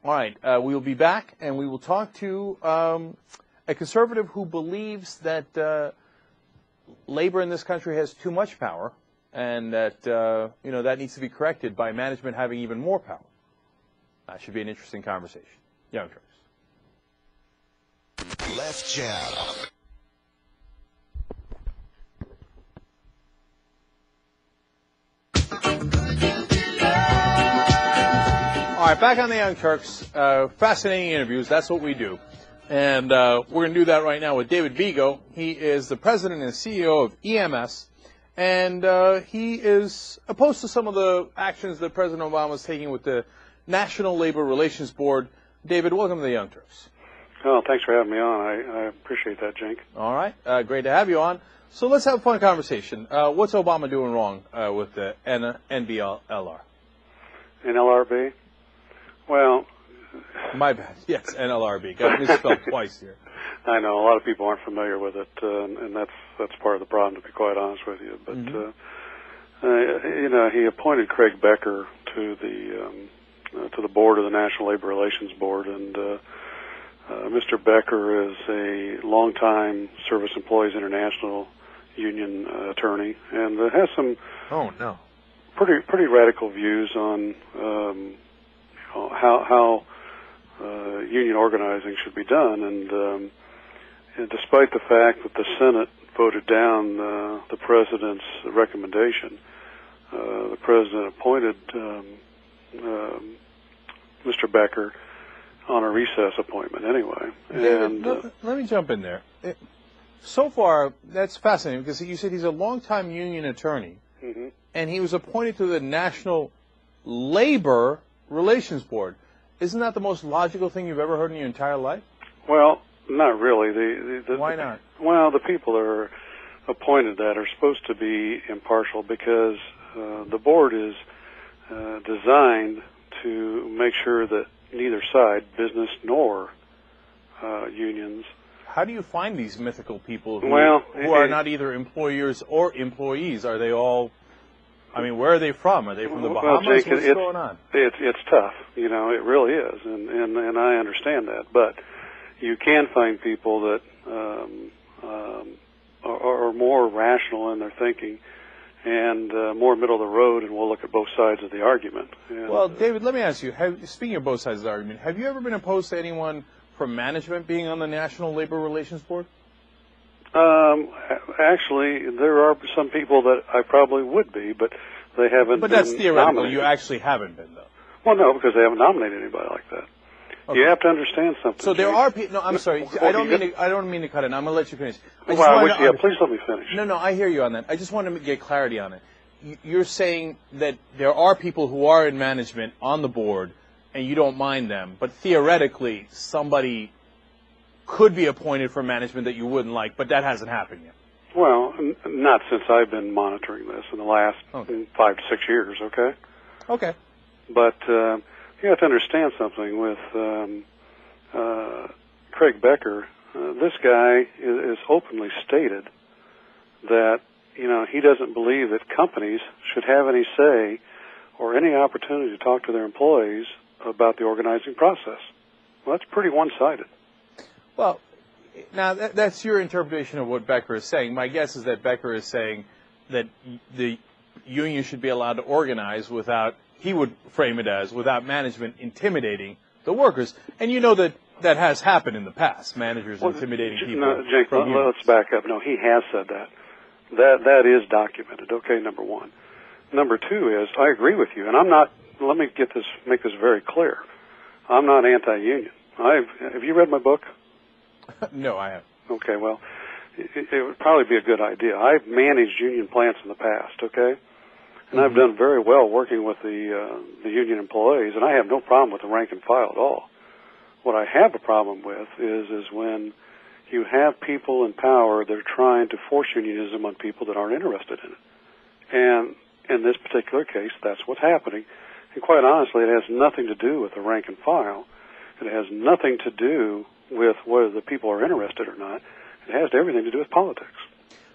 All right, we will be back, and we will talk to a conservative who believes that labor in this country has too much power, and that that needs to be corrected by management having even more power. That should be an interesting conversation. Young Turks. Left Jab. All right, back on the Young Turks. Fascinating interviews. That's what we do. And we're going to do that right now with David Vigo. He is the president and CEO of EMS. And he is opposed to some of the actions that President Obama is taking with the National Labor Relations Board. David, welcome to the Young Turks. Oh, thanks for having me on. I appreciate that, Jink. All right. Great to have you on. So let's have a fun conversation. What's Obama doing wrong with the NBLR? NLRB? Well... My bad. Yes, NLRB. Got misspelled twice here. I know. A lot of people aren't familiar with it, and that's part of the problem, to be quite honest with you. But, he appointed Craig Becker to the board of the National Labor Relations Board, and Mr. Becker is a longtime Service Employees International union attorney, and has some pretty radical views on how union organizing should be done, and despite the fact that the Senate voted down the president's recommendation, the president appointed Mr. Becker on a recess appointment anyway. And let me jump in there. So far, that's fascinating because you said he's a longtime union attorney, and he was appointed to the National Labor Relations Board. Isn't that the most logical thing you've ever heard in your entire life? Well, not really. Why not? Well, the people that are appointed that are supposed to be impartial because the board is designed to make sure that neither side, business nor unions. How do you find these mythical people who are not either employers or employees? Are they all... I mean, where are they from? Are they from the Bahamas? Jake, What's going on? It's tough. It really is, and I understand that. But you can find people that are more rational in their thinking and more middle of the road, and will look at both sides of the argument. And, well, David, let me ask you, speaking of both sides of the argument, have you ever been opposed to anyone from management being on the National Labor Relations Board? Actually, there are some people that I probably would be, but they haven't. But that's theoretical. Nominated. You actually haven't been, though. Well, no, because they haven't nominated anybody like that. Okay. You have to understand something. So there are people. No, I'm sorry. I don't mean to cut in. I'm going to let you finish. Please let me finish. No, I hear you on that. I just want to get clarity on it. You're saying that there are people who are in management on the board, and you don't mind them, but theoretically, somebody could be appointed for management that you wouldn't like, but that hasn't happened yet. Well, not since I've been monitoring this in the last 5 to 6 years, okay? Okay. But you have to understand something with Craig Becker. This guy is openly stated that, he doesn't believe that companies should have any say or any opportunity to talk to their employees about the organizing process. Well, that's pretty one-sided. Well, now that's your interpretation of what Becker is saying. My guess is that Becker is saying that the union should be allowed to organize without, he would frame it as, without management intimidating the workers. And you know that has happened in the past, managers intimidating people. No, Jake, let's back up. No, he has said that. That is documented, okay, number one. Number two is, I agree with you, and I'm not, let me make this very clear. I'm not anti-union. Have you read my book? No, I haven't. Okay, well, it would probably be a good idea. I've managed union plants in the past, okay? And I've done very well working with the union employees, and I have no problem with the rank and file at all. What I have a problem with is when you have people in power that are trying to force unionism on people that aren't interested in it. And in this particular case, that's what's happening. And quite honestly, it has nothing to do with the rank and file. It has nothing to do with whether the people are interested or not. It has everything to do with politics.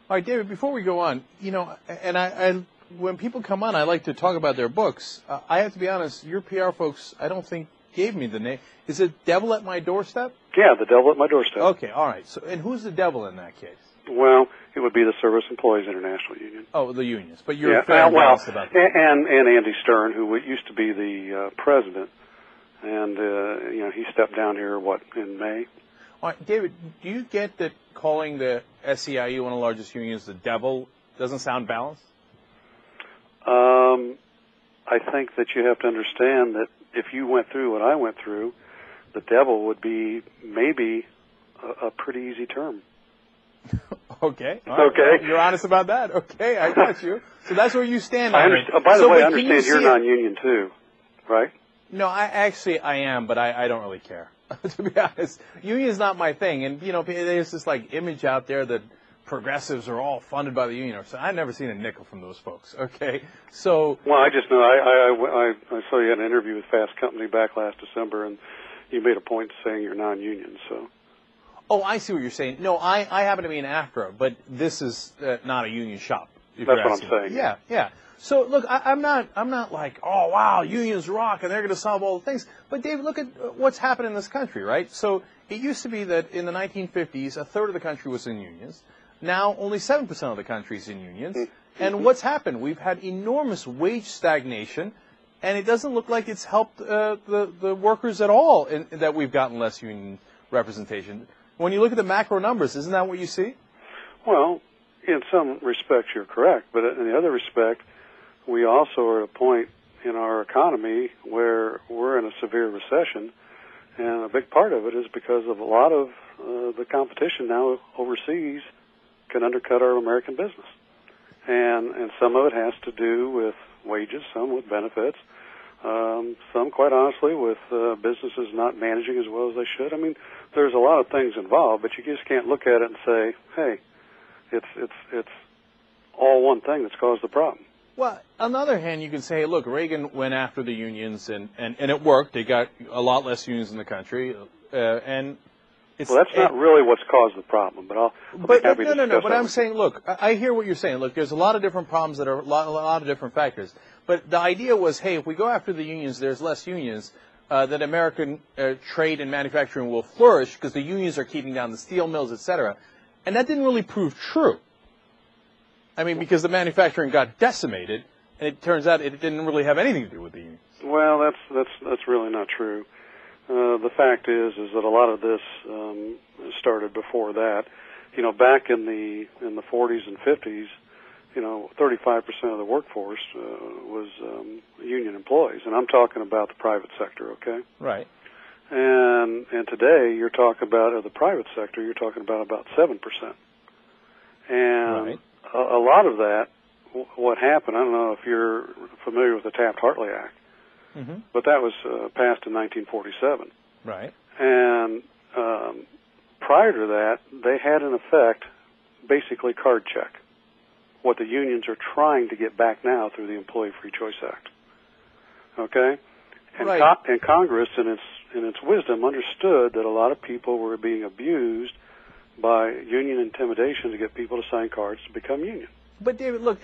All right, David, before we go on, and I when people come on, I like to talk about their books. I have to be honest, your PR folks, I don't think gave me the name. Is it Devil at My Doorstep? Yeah, the Devil at My Doorstep. Okay, all right. So, and who's the devil in that case? Well, it would be the Service Employees International Union. Oh, the unions. But you're fair and balanced about that. And Andy Stern, who used to be the president, and he stepped down here in May. All right, David, do you get that calling the SEIU, one of the largest unions, the devil doesn't sound balanced? I think that you have to understand that if you went through what I went through, the devil would be maybe a pretty easy term. Okay. All right. Okay. Well, you're honest about that. Okay, I got you. So that's where you stand on it. By the way, I understand you're non-union too, right? No, I am, but I don't really care. To be honest, union's not my thing. And, there's this, image out there that progressives are all funded by the union. So I've never seen a nickel from those folks, okay? So... Well, I just know, I saw you had an interview with Fast Company back last December, and you made a point saying you're non-union, so... Oh, I see what you're saying. No, I happen to be an AFTRA, but this is not a union shop. That's what I'm saying. Yeah. So, look, I'm not like, oh, wow, unions rock, and they're going to solve all the things. But, David, look at what's happened in this country, right? So it used to be that in the 1950s, a third of the country was in unions. Now, only 7% of the country is in unions. Mm-hmm. And what's happened? We've had enormous wage stagnation, and it doesn't look like it's helped the workers at all that we've gotten less union representation. When you look at the macro numbers, isn't that what you see? Well, in some respects, you're correct. But in the other respect, we also are at a point in our economy where we're in a severe recession. And a big part of it is because of a lot of the competition now overseas can undercut our American business. And some of it has to do with wages, some with benefits, some, quite honestly, with businesses not managing as well as they should. I mean, there's a lot of things involved, but you just can't look at it and say, hey, it's all one thing that's caused the problem. Well, on the other hand, you can say, look, Reagan went after the unions, and it worked. They got a lot less unions in the country, and it's... Well, that's not really what's caused the problem, but I'll be happy to discuss that. But I'm saying, look, I hear what you're saying. Look, there's a lot of different problems that are a lot of different factors. But the idea was, hey, if we go after the unions, there's less unions, that American trade and manufacturing will flourish because the unions are keeping down the steel mills, et cetera. And that didn't really prove true. I mean, because the manufacturing got decimated, and it turns out it didn't really have anything to do with the unions. Well, that's really not true. The fact is that a lot of this started before that. Back in the 40s and 50s, 35% of the workforce was union employees, and I'm talking about the private sector, okay? Right. And today you're talking about the private sector. You're talking about 7%. And right. A lot of that, what happened? I don't know if you're familiar with the Taft-Hartley Act, mm-hmm. but that was passed in 1947. Right. And prior to that, they had in effect basically card check. What the unions are trying to get back now through the Employee Free Choice Act. Okay? And, right. And Congress, in its wisdom, understood that a lot of people were being abused by union intimidation to get people to sign cards to become union. But, David, look,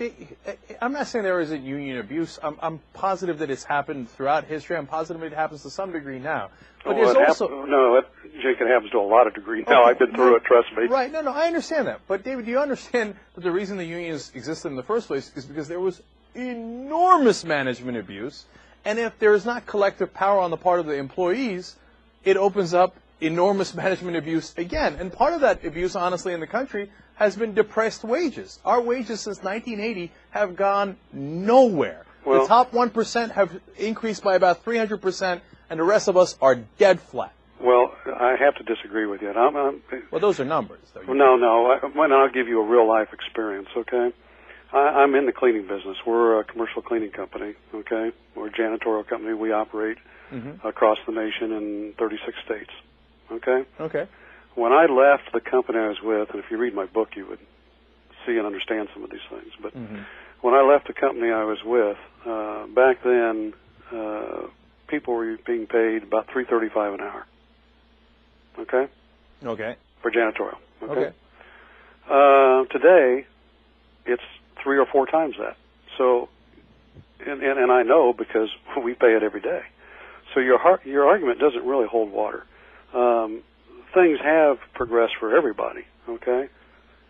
I'm not saying there isn't union abuse. I'm positive that it's happened throughout history. I'm positive it happens to some degree now. But there's also... Jake, it happens to a lot of degrees now. I've been through it, trust me. Right. No, I understand that. But, David, do you understand that the reason the unions existed in the first place is because there was enormous management abuse, and if there is not collective power on the part of the employees, it opens up enormous management abuse again. And part of that abuse, honestly, in the country has been depressed wages. Our wages since 1980 have gone nowhere. Well, the top 1% have increased by about 300%, and the rest of us are dead flat. Well, I have to disagree with you. Well, those are numbers, though. No. I'll give you a real-life experience, okay? I'm in the cleaning business. We're a commercial cleaning company, okay? We're a janitorial company. We operate across the nation in 36 states, okay? Okay. When I left the company I was with, and if you read my book, you would see and understand some of these things, but when I left the company I was with, back then, people were being paid about $3.35 an hour. Okay? Okay. For janitorial. Okay. Today, it's 3 or 4 times that. So, and I know because we pay it every day. So your argument doesn't really hold water. Things have progressed for everybody, okay?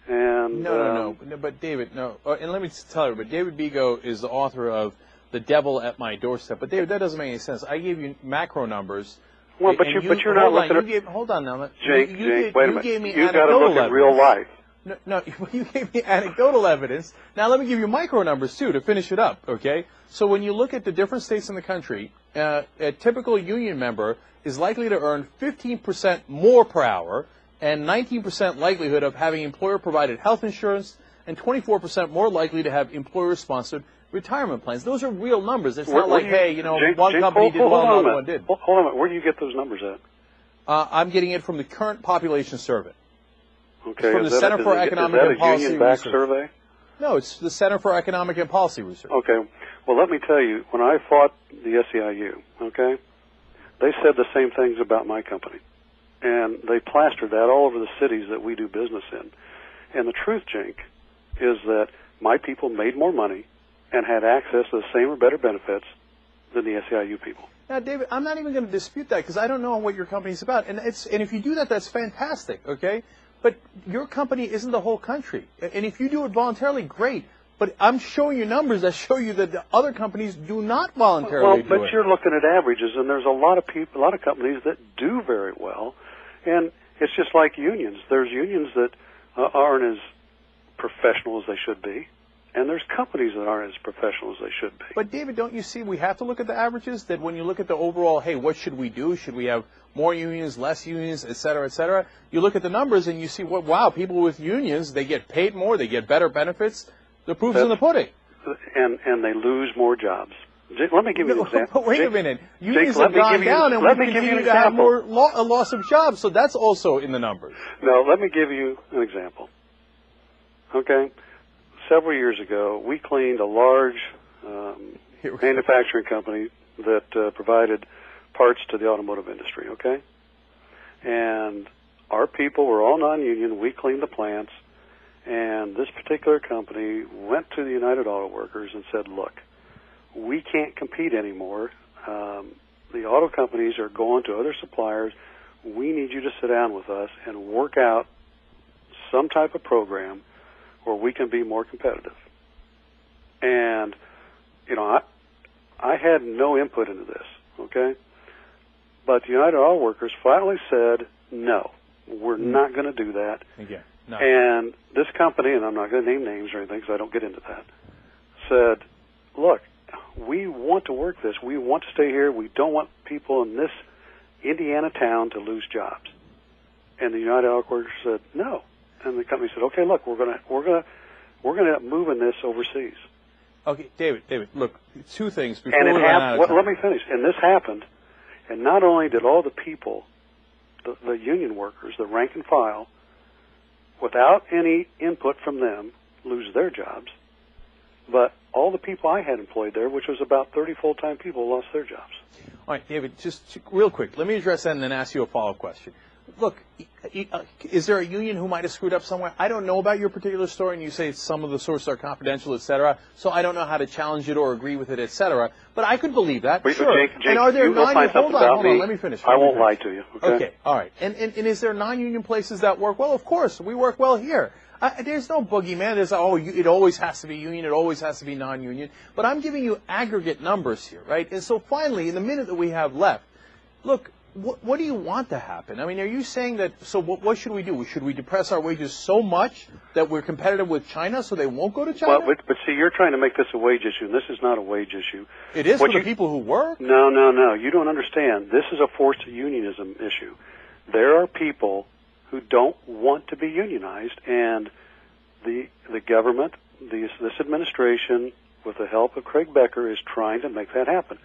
And No, but David, no. And let me tell you, but David Bego is the author of The Devil at My Doorstep. But David, that doesn't make any sense. I gave you macro numbers. Well, but you're not looking at. Hold on now. Jake, wait a minute. You got to look at real life. No, you gave me anecdotal evidence. Now let me give you micro numbers too to finish it up, okay? So when you look at the different states in the country, a typical union member is likely to earn 15% more per hour and 19% likelihood of having employer-provided health insurance and 24% more likely to have employer-sponsored retirement plans. Those are real numbers. It's not like, hey, one company did well, another one did. Hold on a minute. Where do you get those numbers at? I'm getting it from the current population survey. Okay. From the Center for Economic and Policy union-backed Research. survey? No, it's the Center for Economic and Policy Research. Okay. Well, let me tell you, when I fought the SEIU, okay, they said the same things about my company. And they plastered that all over the cities that we do business in. And the truth, Jake, is that my people made more money and had access to the same or better benefits than the SEIU people. Now, David, I'm not even going to dispute that because I don't know what your company's about. And if you do that, that's fantastic, okay? But your company isn't the whole country. And if you do it voluntarily, great. But I'm showing you numbers that show you that the other companies do not voluntarily do it. Well, but you're looking at averages, and there's a lot of people, a lot of companies that do very well. And it's just like unions. There's unions that aren't as professional as they should be, and there's companies that aren't as professional as they should be. But, David, don't you see we have to look at the averages? That when you look at the overall, hey, what should we do? Should we have more unions, less unions, et cetera, et cetera? You look at the numbers and you see, wow, people with unions, they get paid more, they get better benefits. The proof's in the pudding. And they lose more jobs. Jake, let me give you an example. Wait a minute. Unions have gone down, and we continue to have more a loss of jobs, so that's also in the numbers. No, let me give you an example. Okay? Several years ago, we cleaned a large manufacturing company that provided parts to the automotive industry, okay? And our people were all non-union. We cleaned the plants. And this particular company went to the United Auto Workers and said, look, we can't compete anymore. The auto companies are going to other suppliers. We need you to sit down with us and work out some type of program where we can be more competitive. And, I had no input into this, okay? But the United Auto Workers finally said, no, we're not going to do that. Again. No. And this company, and I'm not going to name names or anything because I don't get into that, said, look, we want to work this. We want to stay here. We don't want people in this Indiana town to lose jobs. And the United Auto Workers said, no. And the company said, okay, look, we're going to end up moving this overseas. Okay, David, look, two things before and we run out of time. Let me finish. And this happened, and not only did all the people, the union workers, the rank and file, without any input from them, lose their jobs, but all the people I had employed there, which was about 30 full-time people, lost their jobs. All right, David, just real quick, let me address that and then ask you a follow-up question. Look, is there a union who might have screwed up somewhere? I don't know about your particular story, and you say some of the sources are confidential, et cetera, so I don't know how to challenge it or agree with it, et cetera, but I could believe that, sure. Jake, and are there you will find something about me. Let me finish. I won't lie to you, okay? Okay, all right. And is there non-union places that work well? Of course, we work well here. There's no boogeyman. There's, it always has to be union, it always has to be non-union. But I'm giving you aggregate numbers here, right? And so finally, in the minute that we have left, look, what do you want to happen? I mean, are you saying that, so what should we do? Should we depress our wages so much that we're competitive with China so they won't go to China? Well, but see, you're trying to make this a wage issue, and this is not a wage issue. It is for the people who work? No. You don't understand. This is a forced unionism issue. There are people who don't want to be unionized, and the government, this administration, with the help of Craig Becker, is trying to make that happen.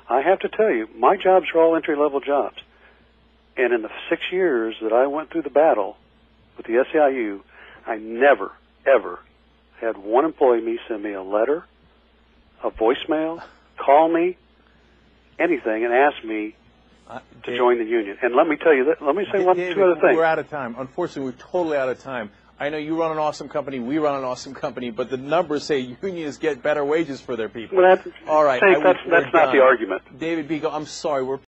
I have to tell you, my jobs are all entry-level jobs. And in the 6 years that I went through the battle with the SEIU, I never, ever had one employee send me a letter, a voicemail, call me, anything, and ask me to join the union. And let me tell you, let me say two other things. We're out of time. Unfortunately, we're totally out of time. I know you run an awesome company, we run an awesome company, but the numbers say unions get better wages for their people. Well, all right, that's not the argument. David Bego, I'm sorry.